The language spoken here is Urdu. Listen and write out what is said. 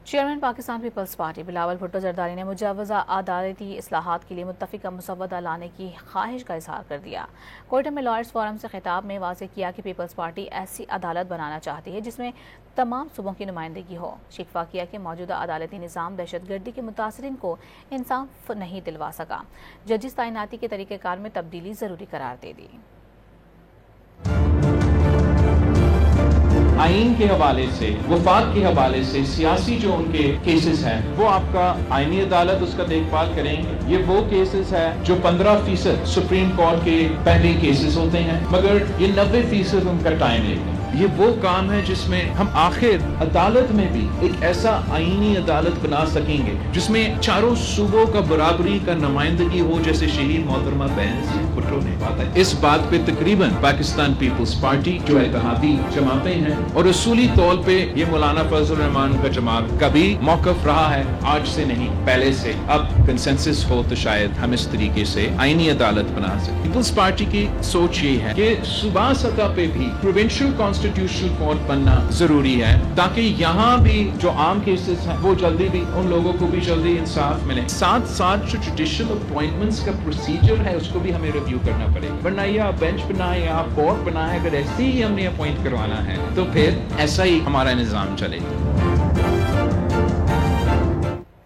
چیئرمین پاکستان پیپلز پارٹی بلاول بھٹو زرداری نے مجوزہ عدالتی اصلاحات کے لیے متفقہ مسودہ لانے کی خواہش کا اظہار کر دیا۔ کوئٹہ میں لائرز فورم سے خطاب میں واضح کیا کہ پیپلز پارٹی ایسی عدالت بنانا چاہتی ہے جس میں تمام صوبوں کی نمائندگی ہو۔ شکوہ کیا کہ موجودہ عدالتی نظام دہشت گردی کے متاثرین کو انصاف نہیں دلوا سکا۔ ججز تعیناتی کے طریقہ کار میں تبدیلی ضروری قرار دے دی۔ آئین کے حوالے سے، وفاق کے حوالے سے، سیاسی جو ان کے کیسز ہیں وہ آپ کا آئینی عدالت اس کا دیکھ بھال کریں گے۔ یہ وہ کیسز ہیں جو 15% سپریم کورٹ کے پہلے کیسز ہوتے ہیں، مگر یہ 90% ان کا ٹائم لیتے ہیں۔ یہ وہ کام ہے جس میں ہم آخر عدالت میں بھی ایک ایسا آئینی عدالت بنا سکیں گے جس میں چاروں صوبوں کا برابری کا نمائندگی ہو، جیسے شہید محترمہ بہن بھٹو نے بات ہے۔ اس بات پہ تقریباً پاکستان پیپلز پارٹی جو اتحادی جماعتیں ہیں اور اصولی طور پہ یہ مولانا فضل الرحمان کا جماعت کا بھی موقف رہا ہے، آج سے نہیں پہلے سے، اب کنسنسس ہو تو شاید ہم اس طریقے سے آئینی عدالت بنا سکیں۔ پیپلز پارٹی کی سوچ یہ ہے کہ صوبائی سطح پہ بھی پروونشل کانسٹیٹیوشنل کورٹ بننا ضروری ہے تاکہ یہاں بھی جو عام کیسز ہیں وہ جلدی بھی ان لوگوں کو بھی جلدی انصاف ملے۔ ساتھ ساتھ جو جوڈیشل اپوائنٹمنٹس کا پروسیجر ہے اس کو بھی ہمیں ریویو کرنا پڑے گا، ورنہ یا بینچ بنائے یا کورٹ بنائے، اگر ایسے ہی ہم نے اپوائنٹ کروانا ہے تو پھر ایسا ہی ہمارا نظام چلے گا۔